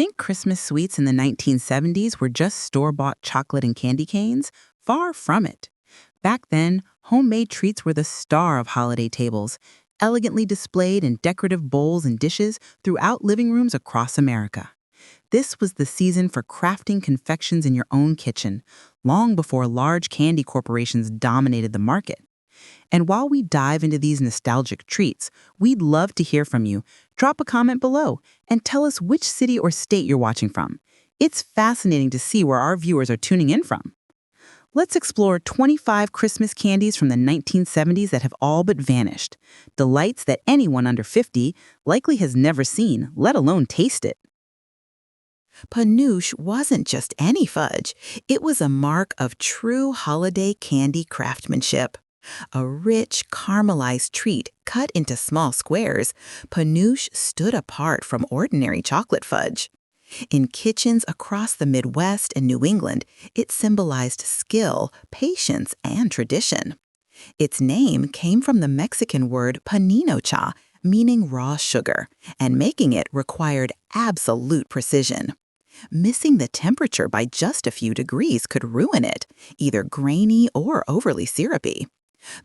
Think Christmas sweets in the 1970s were just store-bought chocolate and candy canes? Far from it. Back then, homemade treats were the star of holiday tables, elegantly displayed in decorative bowls and dishes throughout living rooms across America. This was the season for crafting confections in your own kitchen, long before large candy corporations dominated the market. And while we dive into these nostalgic treats, we'd love to hear from you. Drop a comment below and tell us which city or state you're watching from. It's fascinating to see where our viewers are tuning in from. Let's explore 25 Christmas candies from the 1970s that have all but vanished. Delights that anyone under 50 likely has never seen, let alone tasted. Panous wasn't just any fudge. It was a mark of true holiday candy craftsmanship. A rich, caramelized treat cut into small squares, Panous stood apart from ordinary chocolate fudge. In kitchens across the Midwest and New England, it symbolized skill, patience, and tradition. Its name came from the Mexican word paninocha, meaning raw sugar, and making it required absolute precision. Missing the temperature by just a few degrees could ruin it, either grainy or overly syrupy.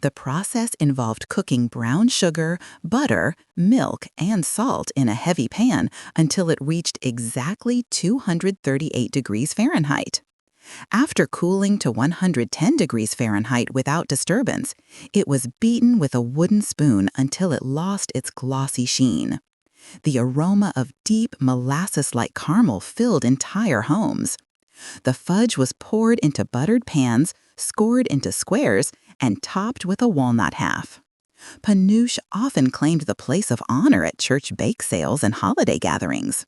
The process involved cooking brown sugar, butter, milk, and salt in a heavy pan until it reached exactly 238 degrees Fahrenheit. After cooling to 110 degrees Fahrenheit without disturbance, it was beaten with a wooden spoon until it lost its glossy sheen. The aroma of deep, molasses-like caramel filled entire homes. The fudge was poured into buttered pans, scored into squares, and topped with a walnut half. Panous often claimed the place of honor at church bake sales and holiday gatherings.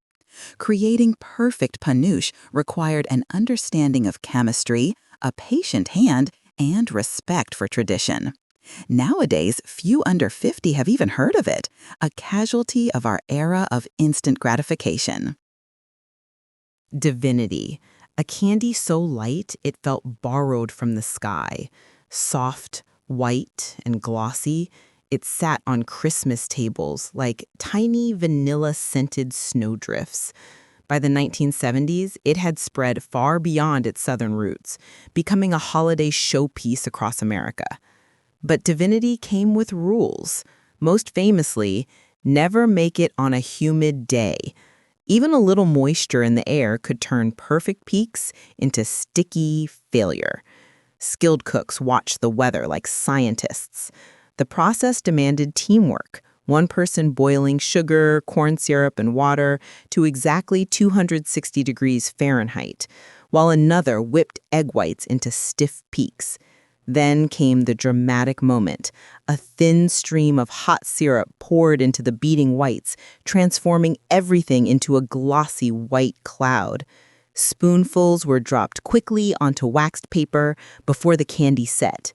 Creating perfect panous required an understanding of chemistry, a patient hand, and respect for tradition. Nowadays, few under 50 have even heard of it, a casualty of our era of instant gratification. Divinity, a candy so light it felt borrowed from the sky. Soft, white, and glossy, it sat on Christmas tables like tiny vanilla-scented snowdrifts. By the 1970s, it had spread far beyond its southern roots, becoming a holiday showpiece across America. But Divinity came with rules. Most famously, never make it on a humid day. Even a little moisture in the air could turn perfect peaks into sticky failure. Skilled cooks watched the weather like scientists. The process demanded teamwork, one person boiling sugar, corn syrup, and water to exactly 260 degrees Fahrenheit, while another whipped egg whites into stiff peaks. Then came the dramatic moment. A thin stream of hot syrup poured into the beating whites, transforming everything into a glossy white cloud. Spoonfuls were dropped quickly onto waxed paper before the candy set.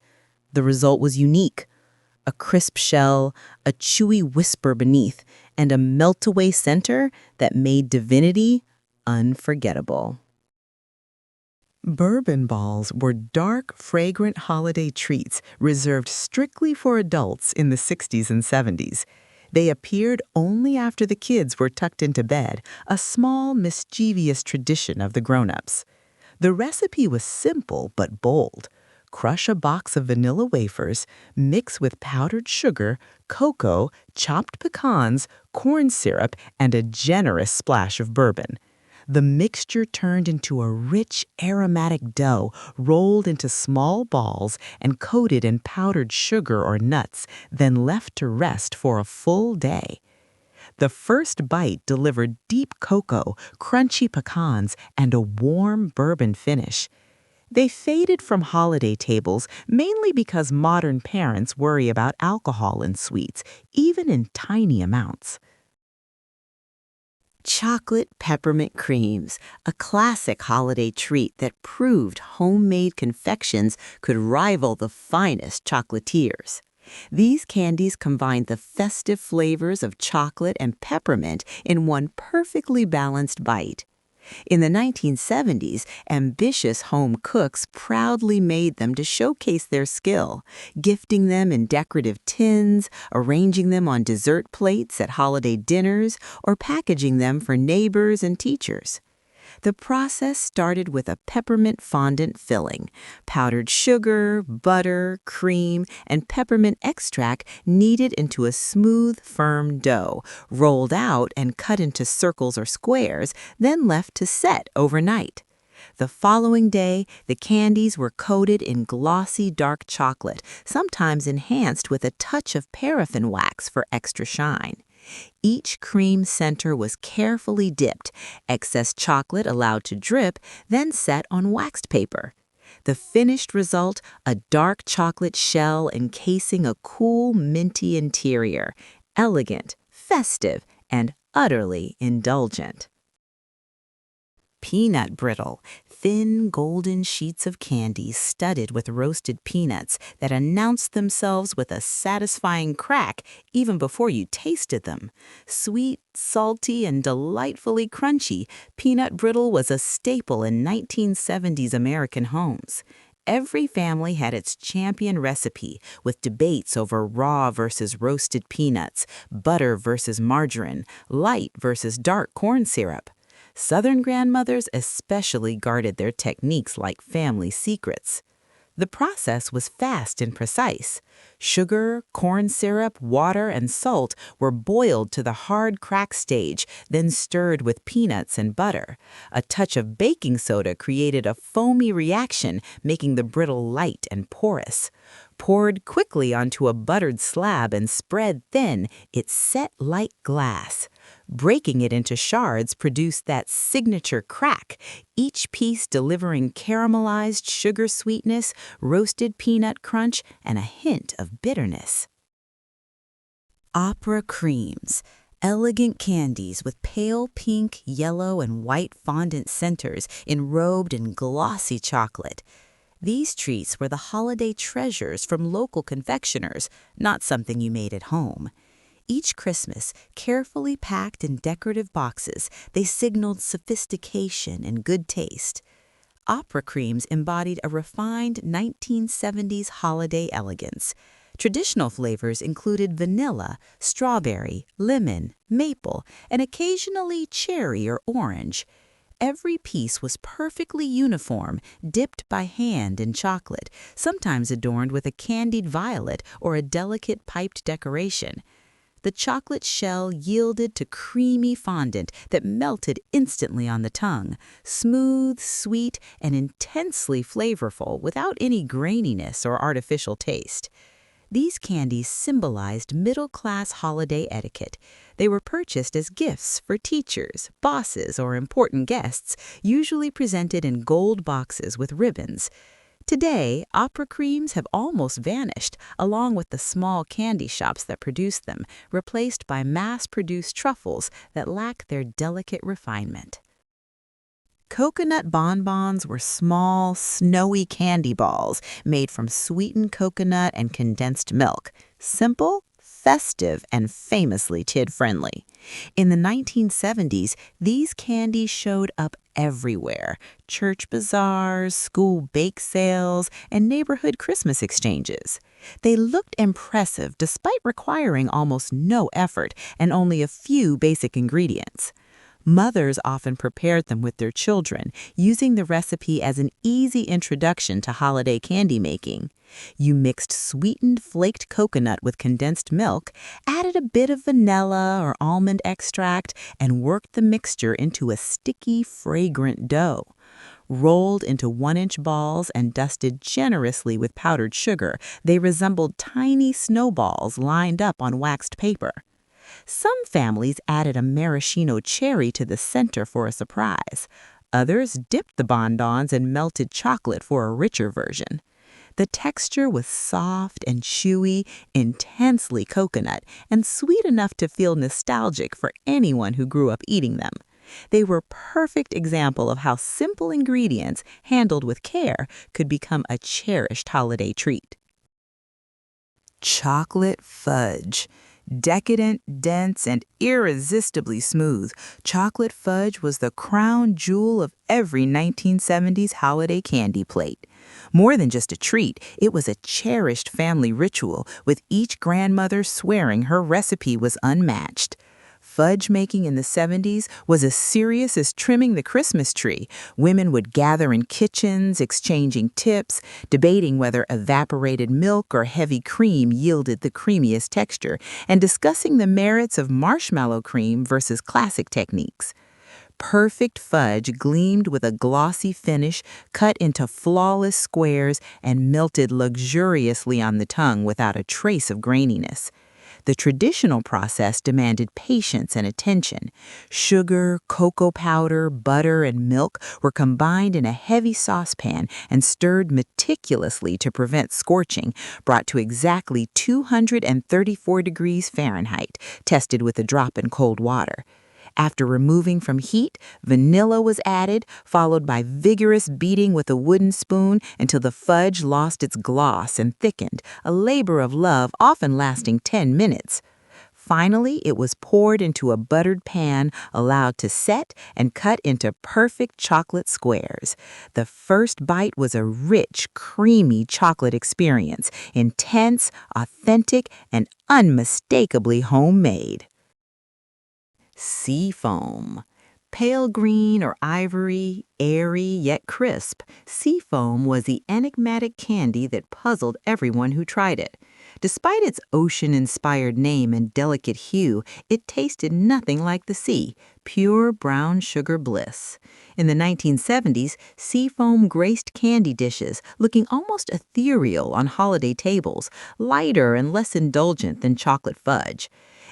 The result was unique. A crisp shell, a chewy whisper beneath, and a melt-away center that made Divinity unforgettable. Bourbon balls were dark, fragrant holiday treats reserved strictly for adults in the 60s and 70s. They appeared only after the kids were tucked into bed, a small, mischievous tradition of the grown-ups. The recipe was simple but bold. Crush a box of vanilla wafers, mix with powdered sugar, cocoa, chopped pecans, corn syrup, and a generous splash of bourbon. The mixture turned into a rich, aromatic dough rolled into small balls and coated in powdered sugar or nuts, then left to rest for a full day. The first bite delivered deep cocoa, crunchy pecans, and a warm bourbon finish. They faded from holiday tables mainly because modern parents worry about alcohol in sweets, even in tiny amounts. Chocolate peppermint creams, a classic holiday treat that proved homemade confections could rival the finest chocolatiers. These candies combined the festive flavors of chocolate and peppermint in one perfectly balanced bite. In the 1970s, ambitious home cooks proudly made them to showcase their skill, gifting them in decorative tins, arranging them on dessert plates at holiday dinners, or packaging them for neighbors and teachers. The process started with a peppermint fondant filling. Powdered sugar, butter, cream, and peppermint extract kneaded into a smooth, firm dough, rolled out and cut into circles or squares, then left to set overnight. The following day, the candies were coated in glossy dark chocolate, sometimes enhanced with a touch of paraffin wax for extra shine. Each cream center was carefully dipped, excess chocolate allowed to drip, then set on waxed paper. The finished result, a dark chocolate shell encasing a cool, minty interior, elegant, festive, and utterly indulgent. Peanut brittle, thin golden sheets of candy studded with roasted peanuts that announced themselves with a satisfying crack even before you tasted them. Sweet, salty, and delightfully crunchy, peanut brittle was a staple in 1970s American homes. Every family had its champion recipe, with debates over raw versus roasted peanuts, butter versus margarine, light versus dark corn syrup. Southern grandmothers especially guarded their techniques like family secrets. The process was fast and precise. Sugar, corn syrup, water, and salt were boiled to the hard crack stage, then stirred with peanuts and butter. A touch of baking soda created a foamy reaction, making the brittle light and porous. Poured quickly onto a buttered slab and spread thin, it set like glass. Breaking it into shards produced that signature crack, each piece delivering caramelized sugar sweetness, roasted peanut crunch, and a hint of bitterness. Opera creams, elegant candies with pale pink, yellow, and white fondant centers enrobed in glossy chocolate. These treats were the holiday treasures from local confectioners, not something you made at home. Each Christmas, carefully packed in decorative boxes, they signaled sophistication and good taste. Opera creams embodied a refined 1970s holiday elegance. Traditional flavors included vanilla, strawberry, lemon, maple, and occasionally cherry or orange. Every piece was perfectly uniform, dipped by hand in chocolate, sometimes adorned with a candied violet or a delicate piped decoration. The chocolate shell yielded to creamy fondant that melted instantly on the tongue, smooth, sweet, and intensely flavorful without any graininess or artificial taste. These candies symbolized middle-class holiday etiquette. They were purchased as gifts for teachers, bosses, or important guests, usually presented in gold boxes with ribbons. Today, opera creams have almost vanished, along with the small candy shops that produce them, replaced by mass-produced truffles that lack their delicate refinement. Coconut bonbons were small, snowy candy balls made from sweetened coconut and condensed milk. Simple, festive, and famously kid-friendly. In the 1970s, these candies showed up everywhere: church bazaars, school bake sales, and neighborhood Christmas exchanges. They looked impressive despite requiring almost no effort and only a few basic ingredients. Mothers often prepared them with their children, using the recipe as an easy introduction to holiday candy making. You mixed sweetened flaked coconut with condensed milk, added a bit of vanilla or almond extract, and worked the mixture into a sticky, fragrant dough. Rolled into 1-inch balls and dusted generously with powdered sugar, they resembled tiny snowballs lined up on waxed paper. Some families added a maraschino cherry to the center for a surprise. Others dipped the bonbons in melted chocolate for a richer version. The texture was soft and chewy, intensely coconut, and sweet enough to feel nostalgic for anyone who grew up eating them. They were a perfect example of how simple ingredients, handled with care, could become a cherished holiday treat. Chocolate fudge. Decadent, dense, and irresistibly smooth, chocolate fudge was the crown jewel of every 1970s holiday candy plate. More than just a treat, it was a cherished family ritual, with each grandmother swearing her recipe was unmatched. Fudge making in the 70s was as serious as trimming the Christmas tree. Women would gather in kitchens, exchanging tips, debating whether evaporated milk or heavy cream yielded the creamiest texture, and discussing the merits of marshmallow cream versus classic techniques. Perfect fudge gleamed with a glossy finish cut into flawless squares and melted luxuriously on the tongue without a trace of graininess. The traditional process demanded patience and attention. Sugar, cocoa powder, butter, and milk were combined in a heavy saucepan and stirred meticulously to prevent scorching, brought to exactly 234 degrees Fahrenheit, tested with a drop in cold water. After removing from heat, vanilla was added, followed by vigorous beating with a wooden spoon until the fudge lost its gloss and thickened, a labor of love often lasting 10 minutes. Finally, it was poured into a buttered pan, allowed to set, and cut into perfect chocolate squares. The first bite was a rich, creamy chocolate experience, intense, authentic, and unmistakably homemade. Sea foam. Pale green or ivory, airy yet crisp, sea foam was the enigmatic candy that puzzled everyone who tried it. Despite its ocean-inspired name and delicate hue, it tasted nothing like the sea, pure brown sugar bliss. In the 1970s, sea foam graced candy dishes, looking almost ethereal on holiday tables, lighter and less indulgent than chocolate fudge.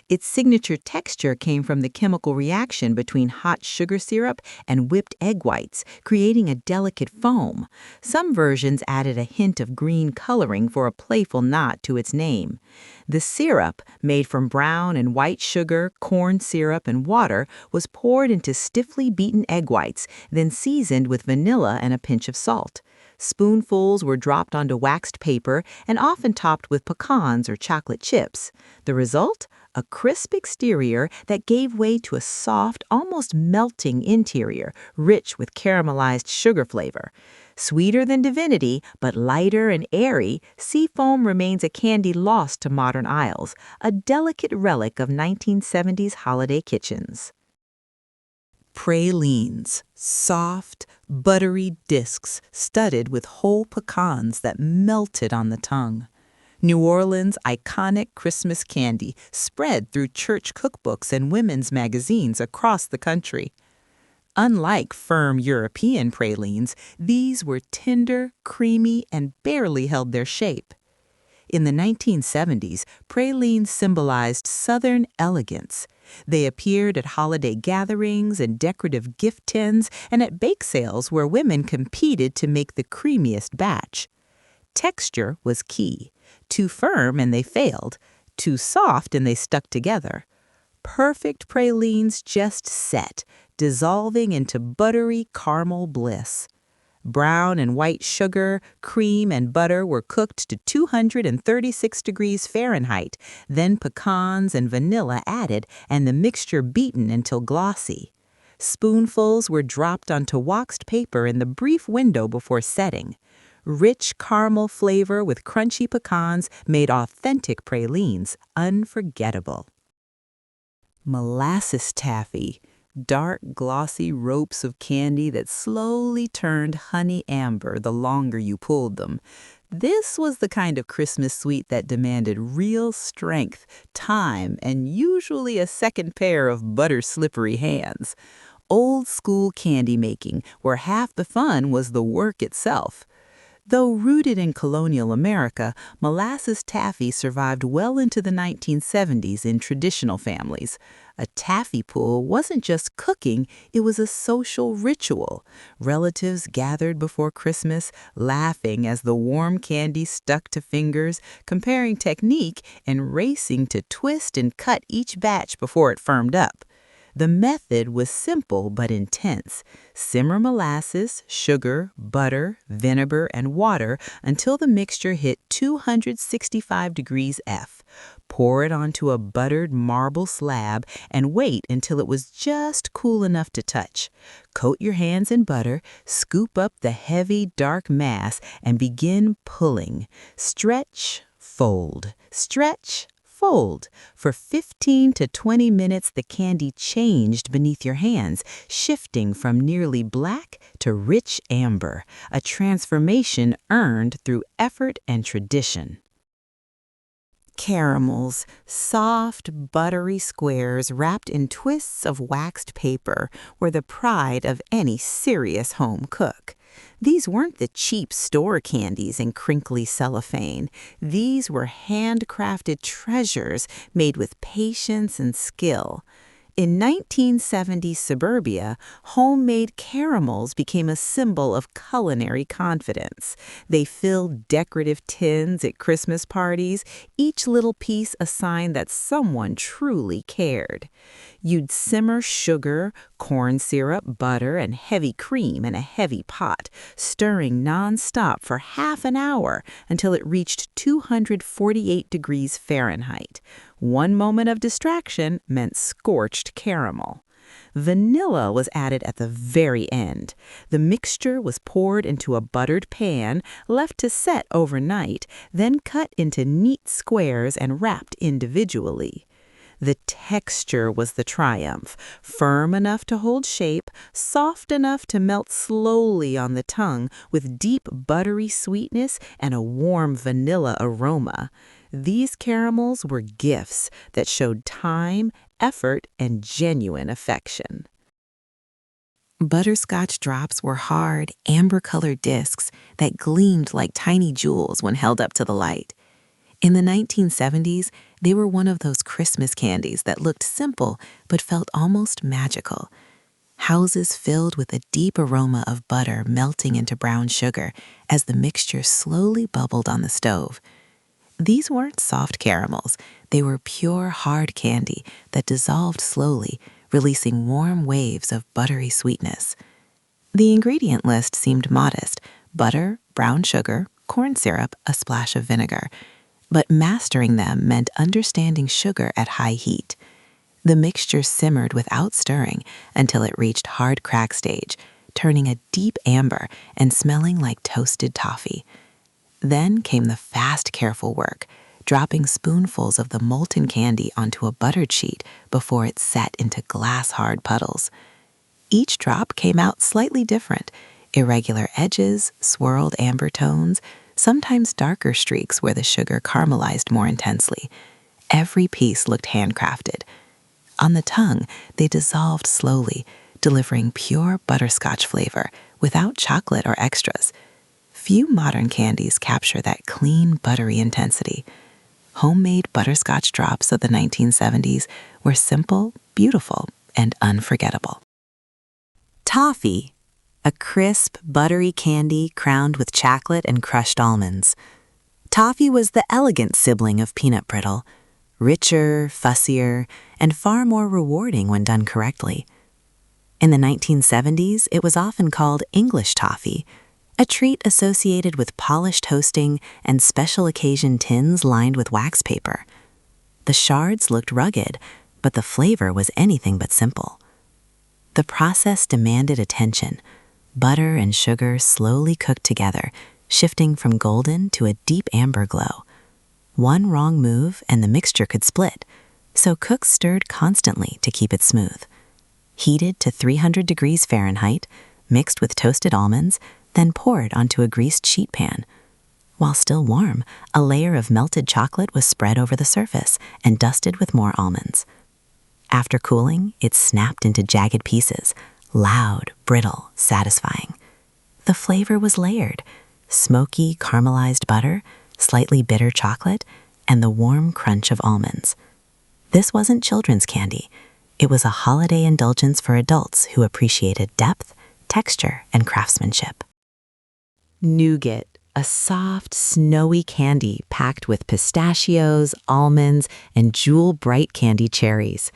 Its signature texture came from the chemical reaction between hot sugar syrup and whipped egg whites, creating a delicate foam. Some versions added a hint of green coloring for a playful nod to its name. The syrup, made from brown and white sugar, corn syrup, and water, was poured into stiffly beaten egg whites, then seasoned with vanilla and a pinch of salt. Spoonfuls were dropped onto waxed paper and often topped with pecans or chocolate chips. The result? A crisp exterior that gave way to a soft, almost melting interior, rich with caramelized sugar flavor. Sweeter than Divinity, but lighter and airy, sea foam remains a candy lost to modern aisles, a delicate relic of 1970s holiday kitchens. Pralines, soft, buttery discs studded with whole pecans that melted on the tongue. New Orleans' iconic Christmas candy spread through church cookbooks and women's magazines across the country. Unlike firm European pralines, these were tender, creamy, and barely held their shape. In the 1970s, pralines symbolized Southern elegance. They appeared at holiday gatherings and decorative gift tins and at bake sales where women competed to make the creamiest batch. Texture was key. Too firm and they failed. Too soft and they stuck together. Perfect pralines just set, dissolving into buttery caramel bliss. Brown and white sugar, cream, and butter were cooked to 236 degrees Fahrenheit, then pecans and vanilla added and the mixture beaten until glossy. Spoonfuls were dropped onto waxed paper in the brief window before setting. Rich caramel flavor with crunchy pecans made authentic pralines unforgettable. Molasses taffy. Dark, glossy ropes of candy that slowly turned honey amber the longer you pulled them. This was the kind of Christmas sweet that demanded real strength, time, and usually a second pair of butter-slippery hands. Old school candy making, where half the fun was the work itself. Though rooted in colonial America, molasses taffy survived well into the 1970s in traditional families. A taffy pull wasn't just cooking, it was a social ritual. Relatives gathered before Christmas, laughing as the warm candy stuck to fingers, comparing technique and racing to twist and cut each batch before it firmed up. The method was simple but intense. Simmer molasses, sugar, butter, vinegar, and water until the mixture hit 265 degrees F. Pour it onto a buttered marble slab and wait until it was just cool enough to touch. Coat your hands in butter, scoop up the heavy, dark mass, and begin pulling. Stretch, fold, stretch, fold. For 15 to 20 minutes, the candy changed beneath your hands, shifting from nearly black to rich amber, a transformation earned through effort and tradition. Caramels, soft, buttery squares wrapped in twists of waxed paper, were the pride of any serious home cook. These weren't the cheap store candies in crinkly cellophane. These were handcrafted treasures made with patience and skill. In 1970s suburbia, homemade caramels became a symbol of culinary confidence. They filled decorative tins at Christmas parties, each little piece a sign that someone truly cared. You'd simmer sugar, corn syrup, butter, and heavy cream in a heavy pot, stirring nonstop for half an hour until it reached 248 degrees Fahrenheit. One moment of distraction meant scorched caramel. Vanilla was added at the very end. The mixture was poured into a buttered pan, left to set overnight, then cut into neat squares and wrapped individually. The texture was the triumph, firm enough to hold shape, soft enough to melt slowly on the tongue, with deep buttery sweetness and a warm vanilla aroma. These caramels were gifts that showed time, effort, and genuine affection. Butterscotch drops were hard, amber-colored discs that gleamed like tiny jewels when held up to the light. In the 1970s, they were one of those Christmas candies that looked simple but felt almost magical. Houses filled with a deep aroma of butter melting into brown sugar as the mixture slowly bubbled on the stove. These weren't soft caramels. They were pure, hard candy that dissolved slowly, releasing warm waves of buttery sweetness. The ingredient list seemed modest: butter, brown sugar, corn syrup, a splash of vinegar. But mastering them meant understanding sugar at high heat. The mixture simmered without stirring until it reached hard crack stage, turning a deep amber and smelling like toasted toffee. Then came the fast, careful work, dropping spoonfuls of the molten candy onto a buttered sheet before it set into glass-hard puddles. Each drop came out slightly different: irregular edges, swirled amber tones, sometimes darker streaks where the sugar caramelized more intensely. Every piece looked handcrafted. On the tongue, they dissolved slowly, delivering pure butterscotch flavor without chocolate or extras. Few modern candies capture that clean, buttery intensity. Homemade butterscotch drops of the 1970s were simple, beautiful, and unforgettable. Toffee, a crisp, buttery candy crowned with chocolate and crushed almonds. Toffee was the elegant sibling of peanut brittle, richer, fussier, and far more rewarding when done correctly. In the 1970s, it was often called English toffee, a treat associated with polished toasting and special occasion tins lined with wax paper. The shards looked rugged, but the flavor was anything but simple. The process demanded attention. Butter and sugar slowly cooked together, shifting from golden to a deep amber glow. One wrong move and the mixture could split, so cooks stirred constantly to keep it smooth. Heated to 300 degrees Fahrenheit, mixed with toasted almonds, then poured onto a greased sheet pan. While still warm, a layer of melted chocolate was spread over the surface and dusted with more almonds. After cooling, it snapped into jagged pieces, loud, brittle, satisfying. The flavor was layered: smoky, caramelized butter, slightly bitter chocolate, and the warm crunch of almonds. This wasn't children's candy. It was a holiday indulgence for adults who appreciated depth, texture, and craftsmanship. Nougat, a soft, snowy candy packed with pistachios, almonds, and jewel-bright candy cherries.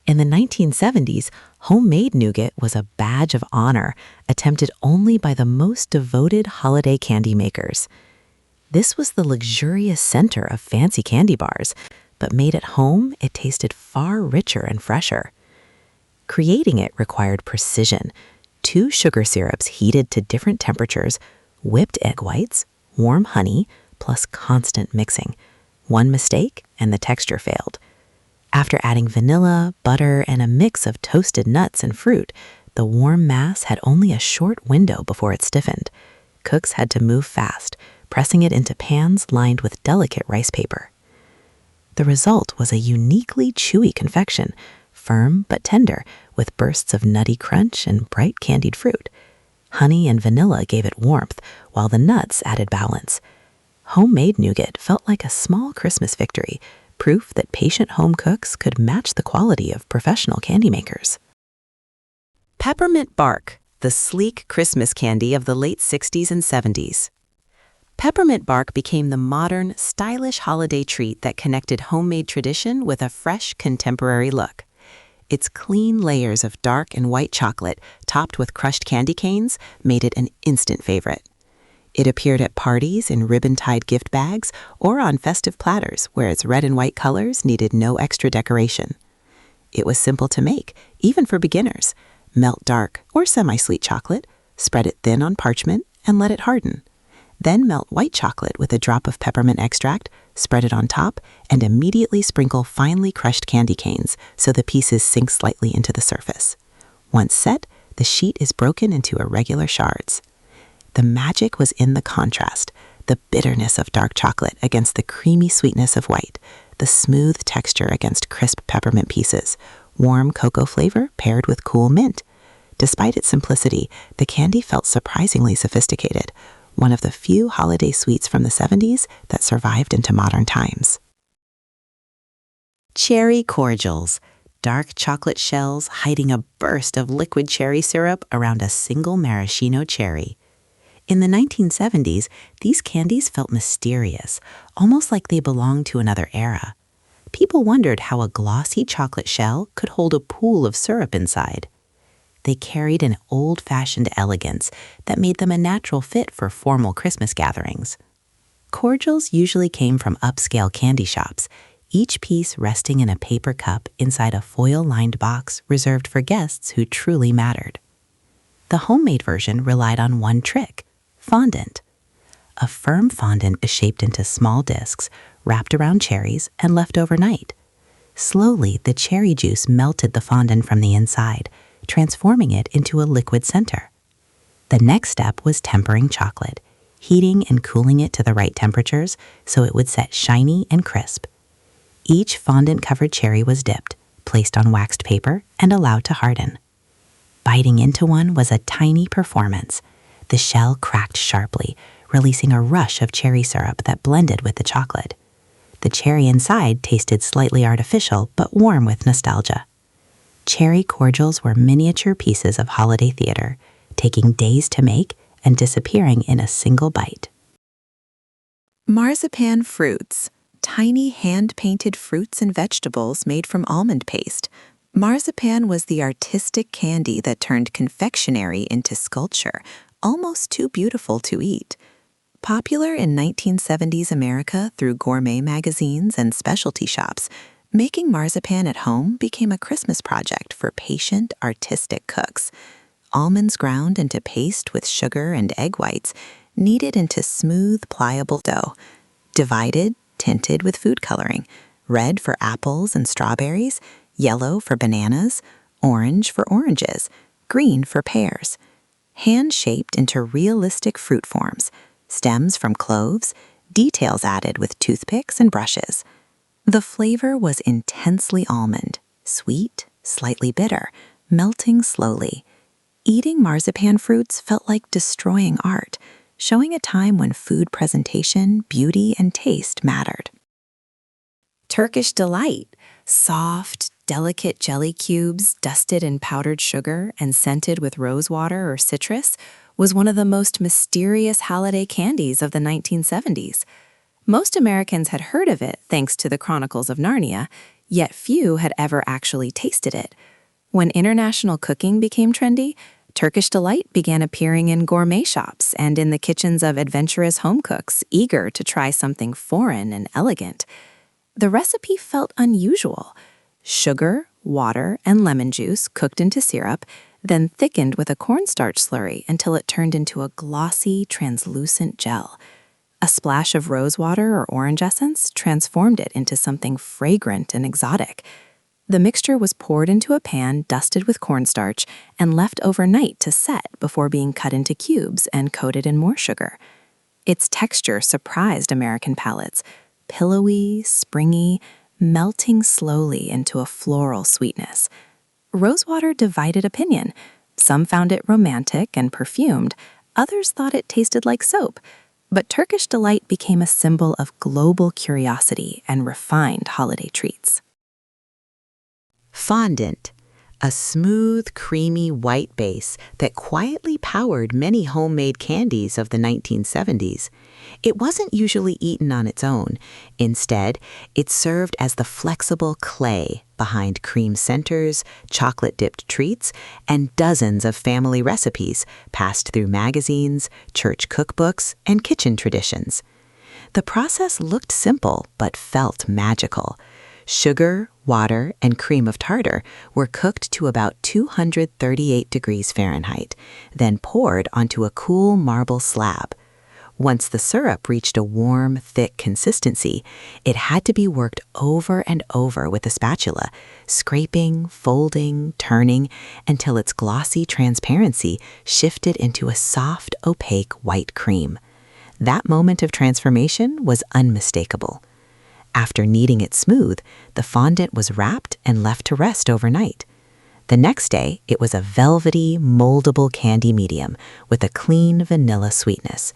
In the 1970s, homemade nougat was a badge of honor, attempted only by the most devoted holiday candy makers. This was the luxurious center of fancy candy bars, but made at home, it tasted far richer and fresher. Creating it required precision. 2 sugar syrups heated to different temperatures, whipped egg whites, warm honey, plus constant mixing. One mistake, and the texture failed. After adding vanilla, butter, and a mix of toasted nuts and fruit, the warm mass had only a short window before it stiffened. Cooks had to move fast, pressing it into pans lined with delicate rice paper. The result was a uniquely chewy confection, firm but tender, with bursts of nutty crunch and bright candied fruit. Honey and vanilla gave it warmth, while the nuts added balance. Homemade nougat felt like a small Christmas victory, proof that patient home cooks could match the quality of professional candy makers. Peppermint bark, the sleek Christmas candy of the late 60s and 70s. Peppermint bark became the modern, stylish holiday treat that connected homemade tradition with a fresh, contemporary look. Its clean layers of dark and white chocolate, topped with crushed candy canes, made it an instant favorite. It appeared at parties in ribbon-tied gift bags or on festive platters where its red and white colors needed no extra decoration. It was simple to make, even for beginners. Melt dark or semi-sweet chocolate, spread it thin on parchment, and let it harden. Then melt white chocolate with a drop of peppermint extract, spread it on top, and immediately sprinkle finely crushed candy canes so the pieces sink slightly into the surface. Once set, the sheet is broken into irregular shards. The magic was in the contrast, the bitterness of dark chocolate against the creamy sweetness of white, the smooth texture against crisp peppermint pieces, warm cocoa flavor paired with cool mint. Despite its simplicity, the candy felt surprisingly sophisticated, one of the few holiday sweets from the 70s that survived into modern times. Cherry cordials, dark chocolate shells hiding a burst of liquid cherry syrup around a single maraschino cherry. In the 1970s, these candies felt mysterious, almost like they belonged to another era. People wondered how a glossy chocolate shell could hold a pool of syrup inside. They carried an old-fashioned elegance that made them a natural fit for formal Christmas gatherings. Cordials usually came from upscale candy shops, each piece resting in a paper cup inside a foil-lined box reserved for guests who truly mattered. The homemade version relied on one trick: fondant. A firm fondant is shaped into small discs, wrapped around cherries, and left overnight. Slowly, the cherry juice melted the fondant from the inside, transforming it into a liquid center. The next step was tempering chocolate, heating and cooling it to the right temperatures so it would set shiny and crisp. Each fondant-covered cherry was dipped, placed on waxed paper, and allowed to harden. Biting into one was a tiny performance. The shell cracked sharply, releasing a rush of cherry syrup that blended with the chocolate. The cherry inside tasted slightly artificial but warm with nostalgia. Cherry cordials were miniature pieces of holiday theater, taking days to make and disappearing in a single bite. Marzipan fruits, tiny hand-painted fruits and vegetables made from almond paste. Marzipan was the artistic candy that turned confectionery into sculpture, almost too beautiful to eat. Popular in 1970s America through gourmet magazines and specialty shops, making marzipan at home became a Christmas project for patient, artistic cooks. Almonds ground into paste with sugar and egg whites, kneaded into smooth, pliable dough. Divided, tinted with food coloring, red for apples and strawberries, yellow for bananas, orange for oranges, green for pears. Hand-shaped into realistic fruit forms, stems from cloves, details added with toothpicks and brushes. The flavor was intensely almond, sweet, slightly bitter, melting slowly. Eating marzipan fruits felt like destroying art, showing a time when food presentation, beauty, and taste mattered. Turkish delight, soft, delicate jelly cubes dusted in powdered sugar and scented with rosewater or citrus, was one of the most mysterious holiday candies of the 1970s. Most Americans had heard of it thanks to the Chronicles of Narnia, yet few had ever actually tasted it. When international cooking became trendy, Turkish delight began appearing in gourmet shops and in the kitchens of adventurous home cooks eager to try something foreign and elegant. The recipe felt unusual. Sugar, water, and lemon juice cooked into syrup, then thickened with a cornstarch slurry until it turned into a glossy, translucent gel. A splash of rose water or orange essence transformed it into something fragrant and exotic. The mixture was poured into a pan dusted with cornstarch and left overnight to set before being cut into cubes and coated in more sugar. Its texture surprised American palates, pillowy, springy, melting slowly into a floral sweetness. Rosewater divided opinion. Some found it romantic and perfumed, others thought it tasted like soap. But Turkish delight became a symbol of global curiosity and refined holiday treats. Fondant, a smooth, creamy white base that quietly powered many homemade candies of the 1970s. It wasn't usually eaten on its own. Instead, it served as the flexible clay behind cream centers, chocolate-dipped treats, and dozens of family recipes passed through magazines, church cookbooks, and kitchen traditions. The process looked simple but felt magical. Sugar, water, and cream of tartar were cooked to about 238 degrees Fahrenheit, then poured onto a cool marble slab. Once the syrup reached a warm, thick consistency, it had to be worked over and over with a spatula, scraping, folding, turning, until its glossy transparency shifted into a soft, opaque white cream. That moment of transformation was unmistakable. After kneading it smooth, the fondant was wrapped and left to rest overnight. The next day, it was a velvety, moldable candy medium with a clean vanilla sweetness.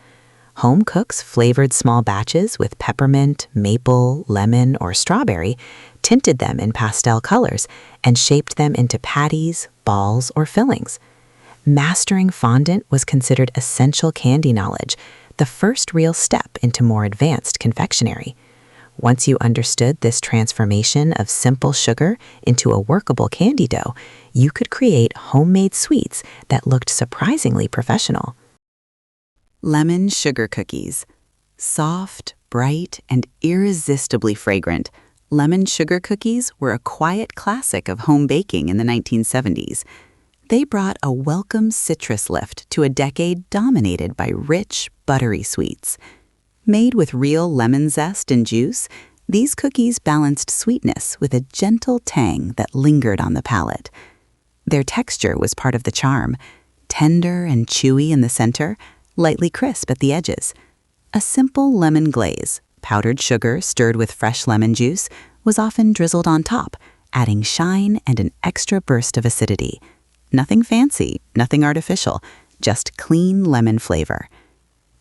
Home cooks flavored small batches with peppermint, maple, lemon, or strawberry, tinted them in pastel colors, and shaped them into patties, balls, or fillings. Mastering fondant was considered essential candy knowledge, the first real step into more advanced confectionery. Once you understood this transformation of simple sugar into a workable candy dough, you could create homemade sweets that looked surprisingly professional. Lemon sugar cookies. Soft, bright, and irresistibly fragrant, lemon sugar cookies were a quiet classic of home baking in the 1970s. They brought a welcome citrus lift to a decade dominated by rich, buttery sweets. Made with real lemon zest and juice, these cookies balanced sweetness with a gentle tang that lingered on the palate. Their texture was part of the charm, tender and chewy in the center, lightly crisp at the edges. A simple lemon glaze, powdered sugar stirred with fresh lemon juice, was often drizzled on top, adding shine and an extra burst of acidity. Nothing fancy, nothing artificial, just clean lemon flavor.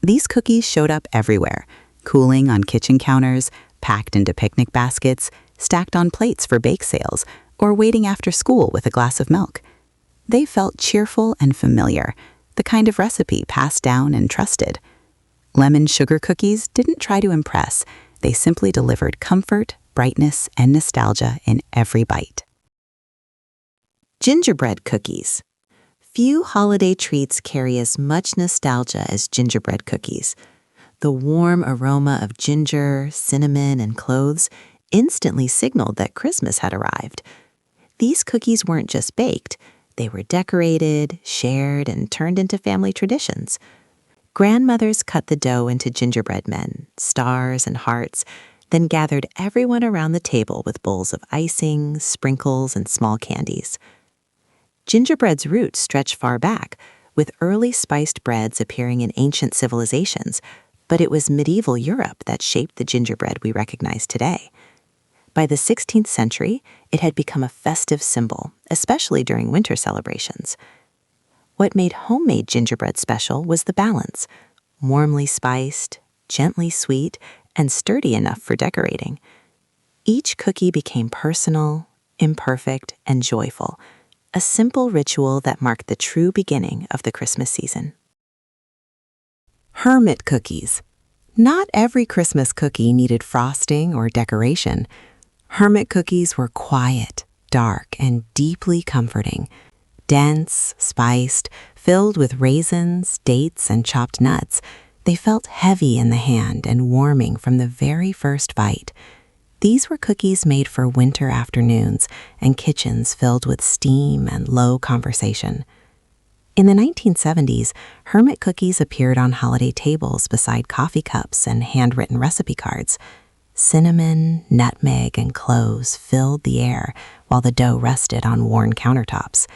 These cookies showed up everywhere, cooling on kitchen counters, packed into picnic baskets, stacked on plates for bake sales, or waiting after school with a glass of milk. They felt cheerful and familiar, the kind of recipe passed down and trusted. Lemon sugar cookies didn't try to impress. They simply delivered comfort, brightness, and nostalgia in every bite. Gingerbread cookies. Few holiday treats carry as much nostalgia as gingerbread cookies. The warm aroma of ginger, cinnamon, and cloves instantly signaled that Christmas had arrived. These cookies weren't just baked, they were decorated, shared, and turned into family traditions. Grandmothers cut the dough into gingerbread men, stars, and hearts, then gathered everyone around the table with bowls of icing, sprinkles, and small candies. Gingerbread's roots stretch far back, with early spiced breads appearing in ancient civilizations, but it was medieval Europe that shaped the gingerbread we recognize today. By the 16th century, it had become a festive symbol, especially during winter celebrations. What made homemade gingerbread special was the balance: warmly spiced, gently sweet, and sturdy enough for decorating. Each cookie became personal, imperfect, and joyful, a simple ritual that marked the true beginning of the Christmas season. Hermit cookies. Not every Christmas cookie needed frosting or decoration. Hermit cookies were quiet, dark, and deeply comforting. Dense, spiced, filled with raisins, dates, and chopped nuts, they felt heavy in the hand and warming from the very first bite. These were cookies made for winter afternoons and kitchens filled with steam and low conversation. In the 1970s, Hermit cookies appeared on holiday tables beside coffee cups and handwritten recipe cards. Cinnamon, nutmeg, and cloves filled the air while the dough rested on worn countertops.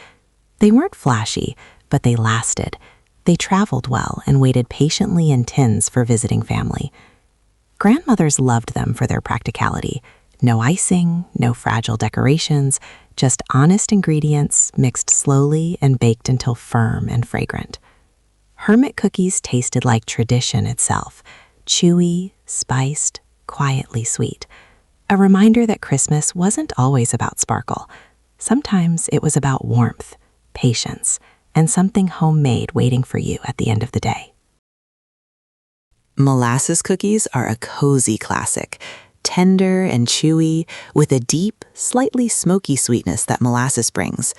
They weren't flashy, but they lasted. They traveled well and waited patiently in tins for visiting family. Grandmothers loved them for their practicality. No icing, no fragile decorations, just honest ingredients mixed slowly and baked until firm and fragrant. Hermit cookies tasted like tradition itself, chewy, spiced, quietly sweet. A reminder that Christmas wasn't always about sparkle. Sometimes it was about warmth, patience, and something homemade waiting for you at the end of the day. Molasses cookies are a cozy classic, tender and chewy, with a deep, slightly smoky sweetness that molasses brings.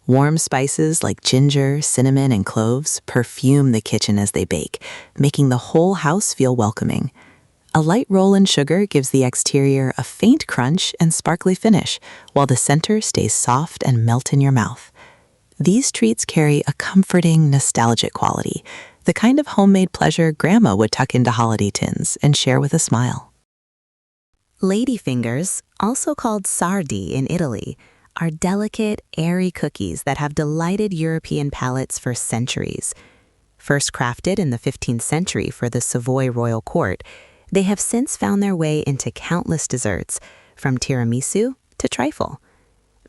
Warm spices like ginger, cinnamon, and cloves perfume the kitchen as they bake, making the whole house feel welcoming. A light roll in sugar gives the exterior a faint crunch and sparkly finish, while the center stays soft and melt in your mouth. These treats carry a comforting, nostalgic quality, the kind of homemade pleasure Grandma would tuck into holiday tins and share with a smile. Ladyfingers, also called sardi in Italy, are delicate, airy cookies that have delighted European palates for centuries. First crafted in the 15th century for the Savoy royal court, they have since found their way into countless desserts, from tiramisu to trifle.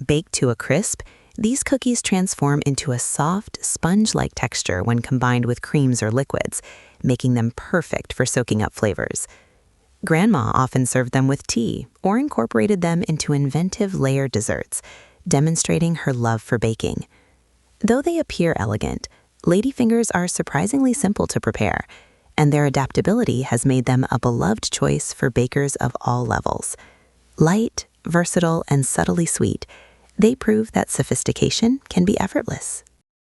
Baked to a crisp, these cookies transform into a soft, sponge-like texture when combined with creams or liquids, making them perfect for soaking up flavors. Grandma often served them with tea or incorporated them into inventive layered desserts, demonstrating her love for baking. Though they appear elegant, ladyfingers are surprisingly simple to prepare, and their adaptability has made them a beloved choice for bakers of all levels. Light, versatile, and subtly sweet, they prove that sophistication can be effortless.